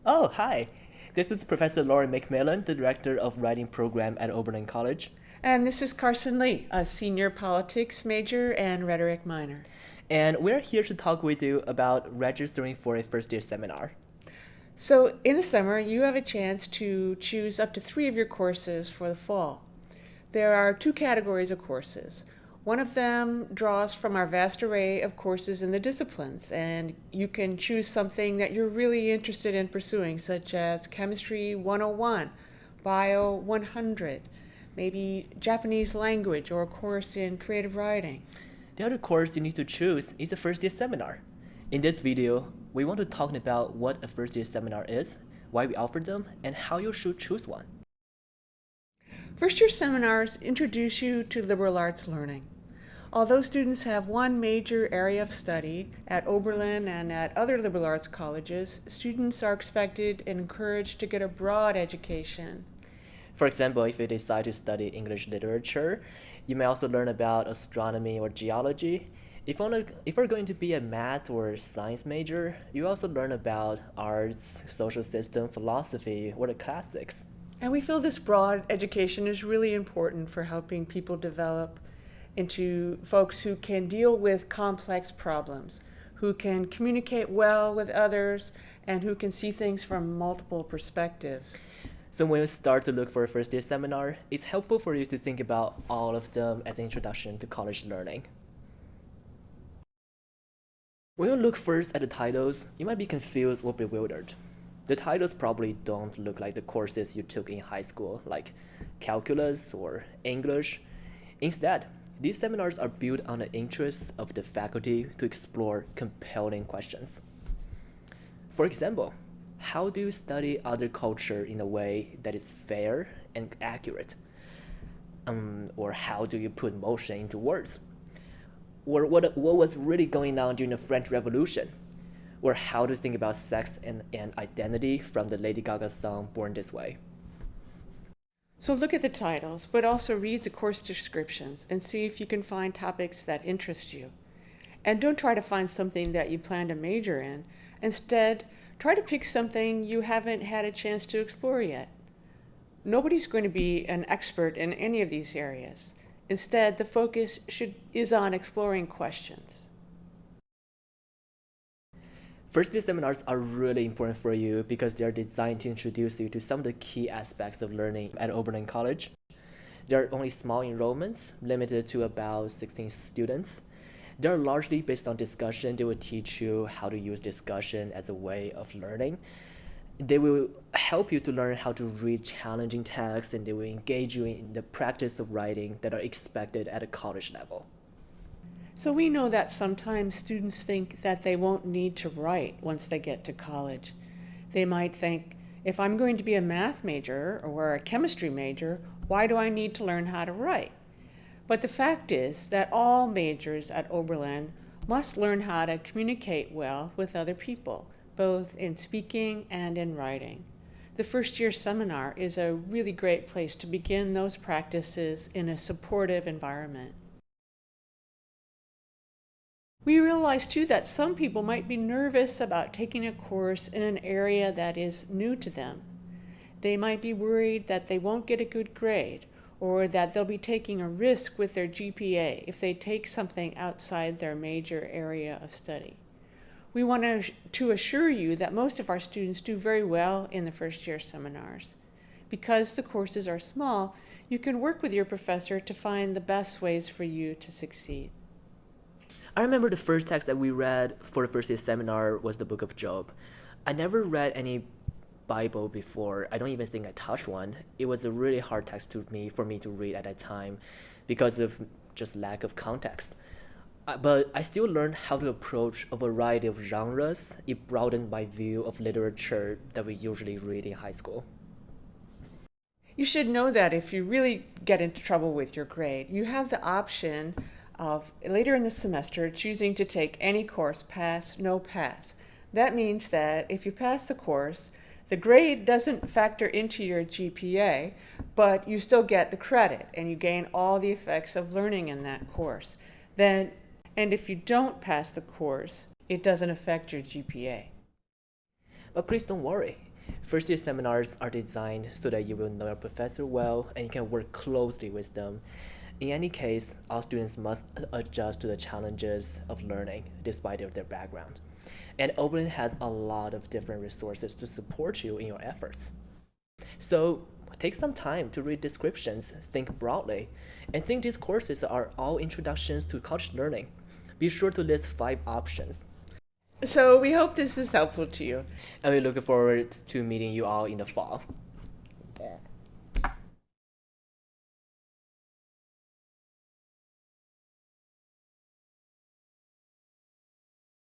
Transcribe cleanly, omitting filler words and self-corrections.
Oh, hi. This is Professor Lauren McMillan, the Director of Writing Program at Oberlin College. And this is Carson Lee, a senior politics major and rhetoric minor. And we're here to talk with you about registering for a first year seminar. So, in the summer, you have a chance to choose up to 3 of your courses for the fall. There are 2 categories of courses. One of them draws from our vast array of courses in the disciplines, and you can choose something that you're really interested in pursuing, such as Chemistry 101, Bio 100, maybe Japanese language or a course in creative writing. The other course you need to choose is a first year seminar. In this video, we want to talk about what a first year seminar is, why we offer them, and how you should choose one. First year seminars introduce you to liberal arts learning. Although students have one major area of study at Oberlin and at other liberal arts colleges, students are expected and encouraged to get a broad education. For example, if you decide to study English literature, you may also learn about astronomy or geology. If you're going to be a math or science major, you also learn about arts, social system, philosophy, or the classics. And we feel this broad education is really important for helping people develop into folks who can deal with complex problems, who can communicate well with others, and who can see things from multiple perspectives. So when you start to look for a first year seminar, it's helpful for you to think about all of them as an introduction to college learning. When you look first at the titles, you might be confused or bewildered. The titles probably don't look like the courses you took in high school, like calculus or English. Instead, these seminars are built on the interests of the faculty to explore compelling questions. For example, how do you study other culture in a way that is fair and accurate? Or how do you put motion into words? Or what was really going on during the French Revolution? Or how to think about sex and identity from the Lady Gaga song Born This Way. So look at the titles, but also read the course descriptions and see if you can find topics that interest you. And don't try to find something that you plan to major in. Instead, try to pick something you haven't had a chance to explore yet. Nobody's going to be an expert in any of these areas. Instead, the focus is on exploring questions. First year seminars are really important for you because they're designed to introduce you to some of the key aspects of learning at Oberlin College. There are only small enrollments, limited to about 16 students. They're largely based on discussion. They will teach you how to use discussion as a way of learning. They will help you to learn how to read challenging texts, and they will engage you in the practice of writing that are expected at a college level. So we know that sometimes students think that they won't need to write once they get to college. They might think, if I'm going to be a math major or a chemistry major, why do I need to learn how to write? But the fact is that all majors at Oberlin must learn how to communicate well with other people, both in speaking and in writing. The first year seminar is a really great place to begin those practices in a supportive environment. We realize too that some people might be nervous about taking a course in an area that is new to them. They might be worried that they won't get a good grade, or that they'll be taking a risk with their GPA if they take something outside their major area of study. We want to assure you that most of our students do very well in the first year seminars. Because the courses are small, you can work with your professor to find the best ways for you to succeed. I remember the first text that we read for the first year seminar was the book of Job. I never read any Bible before. I don't even think I touched one. It was a really hard text for me to read at that time because of just lack of context. But I still learned how to approach a variety of genres. It broadened my view of literature that we usually read in high school. You should know that if you really get into trouble with your grade, you have the option of later in the semester choosing to take any course, pass, no pass. That means that if you pass the course, the grade doesn't factor into your GPA, but you still get the credit and you gain all the effects of learning in that course. And if you don't pass the course, it doesn't affect your GPA. But please don't worry. First year seminars are designed so that you will know your professor well and you can work closely with them. In any case, all students must adjust to the challenges of learning despite their background. And Oberlin has a lot of different resources to support you in your efforts. So take some time to read descriptions, think broadly, and think these courses are all introductions to college learning. Be sure to list 5 options. So we hope this is helpful to you. And we look forward to meeting you all in the fall.